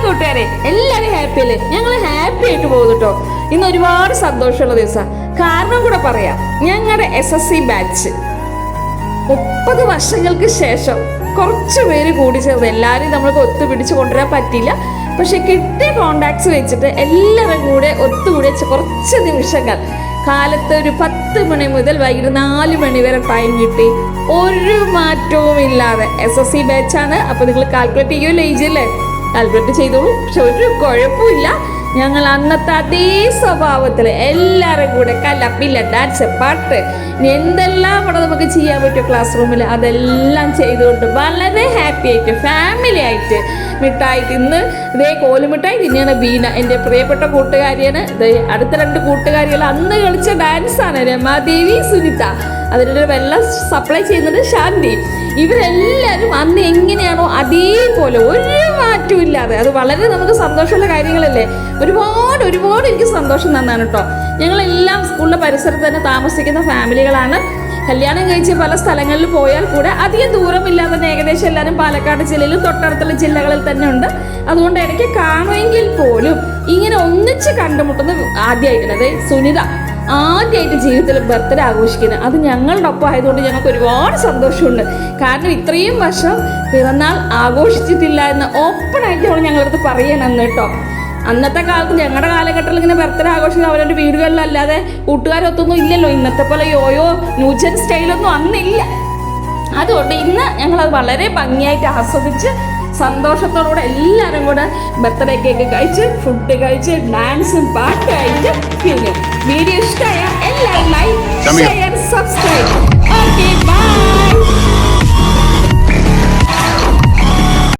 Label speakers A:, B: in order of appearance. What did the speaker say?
A: കൂട്ടുകാരെ എല്ലാവരും ഹാപ്പി അല്ലേ? ഞങ്ങൾ ഹാപ്പി ആയിട്ട് പോകുന്നു കേട്ടോ. ഇന്ന് ഒരുപാട് സന്തോഷമുള്ള ദിവസമാണ്. കാരണം കൂടെ പറയാം, ഞങ്ങളുടെ SSC ബാച്ച് 30 വർഷങ്ങൾക്ക് ശേഷം കുറച്ച് പേര് കൂടി ചേർന്ന് എല്ലാവരും നമ്മൾക്ക് ഒത്തുപിടിച്ച് കൊണ്ടുവരാൻ പറ്റില്ല. പക്ഷെ കിട്ടിയ കോണ്ടാക്ട്സ് വെച്ചിട്ട് എല്ലാവരും കൂടെ ഒത്തുകൂടി കുറച്ച് നിമിഷങ്ങൾ കാലത്ത് ഒരു 10 മണി മുതൽ വൈകിട്ട് 4 മണി വരെ ടൈം കിട്ടി. ഒരു മാറ്റവും ഇല്ലാതെ SSC ബാച്ചാണ്. അപ്പോൾ നിങ്ങൾ കാൽക്കുലേറ്റ് ചെയ്യുമല്ലോ, ഏജല്ലേ കാൽക്കുലേറ്റ് ചെയ്തോളൂ. പക്ഷെ ഒരു കുഴപ്പമില്ല, ഞങ്ങൾ അന്നത്തെ അതേ സ്വഭാവത്തിൽ എല്ലാവരും കൂടെ കലപ്പില്ല, ഡാൻസ്, പാട്ട്, എന്തെല്ലാം ഇവിടെ നമുക്ക് ചെയ്യാൻ പറ്റും ക്ലാസ് റൂമിൽ അതെല്ലാം ചെയ്തുകൊണ്ട് വളരെ ഹാപ്പി ആയിട്ട് ഫാമിലി ആയിട്ട് മിഠായി തിന്ന് ഇതേ കോലുമിഠായി തിന്നെയാണ് ബീന, എൻ്റെ പ്രിയപ്പെട്ട കൂട്ടുകാരിയാണ്. ഇതേ അടുത്ത 2 കൂട്ടുകാരികൾ അന്ന് കളിച്ച ഡാൻസാണ് രമാദേവി, സുനിത. അതിനൊരു വെള്ളം സപ്ലൈ ചെയ്യുന്നത് ശാന്തി. ഇവരെല്ലാവരും അന്ന് എങ്ങനെയാണോ അതേപോലെ ഒരു മാറ്റവും ഇല്ലാതെ, അത് വളരെ നമുക്ക് സന്തോഷമുള്ള കാര്യങ്ങളല്ലേ. ഒരുപാട് എനിക്ക് സന്തോഷം തന്നാണ് കേട്ടോ. ഞങ്ങളെല്ലാം സ്കൂളിൻ്റെ പരിസരത്ത് തന്നെ താമസിക്കുന്ന ഫാമിലികളാണ്. കല്യാണം കഴിച്ച് പല സ്ഥലങ്ങളിൽ പോയാൽ കൂടെ അധികം ദൂരമില്ലാതെ തന്നെ ഏകദേശം എല്ലാവരും പാലക്കാട് ജില്ലയിലും തൊട്ടടുത്തുള്ള ജില്ലകളിൽ തന്നെ ഉണ്ട്. അതുകൊണ്ട് ഇടയ്ക്ക് കാണുമെങ്കിൽ പോലും ഇങ്ങനെ ഒന്നിച്ച് കണ്ടുമുട്ടുന്ന ആദ്യമായിട്ടാണ് സുനിത ആദ്യമായിട്ട് ജീവിതത്തിൽ ബർത്ത്ഡേ ആഘോഷിക്കുന്നത്. അത് ഞങ്ങളുടെ ഒപ്പം ആയതുകൊണ്ട് ഞങ്ങൾക്ക് ഒരുപാട് സന്തോഷമുണ്ട്. കാരണം ഇത്രയും വർഷം പിറന്നാൾ ആഘോഷിച്ചിട്ടില്ല എന്ന് ഓപ്പണായിട്ട് അവൾ ഞങ്ങളടുത്ത് പറയണമെന്ന് കേട്ടോ. അന്നത്തെ കാലത്ത് ഞങ്ങളുടെ കാലഘട്ടത്തിൽ ഇങ്ങനെ ബർത്ത്ഡേ ആഘോഷിക്കുന്നത് അവരുടെ വീടുകളിലല്ലാതെ കൂട്ടുകാരൊത്തൊന്നും ഇല്ലല്ലോ. ഇന്നത്തെ പോലെ യോയോ ന്യൂജൻ സ്റ്റൈലൊന്നും അന്നില്ല. അതുകൊണ്ട് ഇന്ന് ഞങ്ങളത് വളരെ ഭംഗിയായിട്ട് ആസ്വദിച്ച് സന്തോഷത്തോടുകൂടെ എല്ലാവരും കൂടെ ബർത്ത്ഡേ കേക്ക് കഴിച്ച് ഫുഡ് കഴിച്ച് ഡാൻസും പാട്ടുമായിട്ട് പിന്നെ വീഡിയോ ഇഷ്ടമായ എല്ലാവരും like, share, subscribe. Okay, by.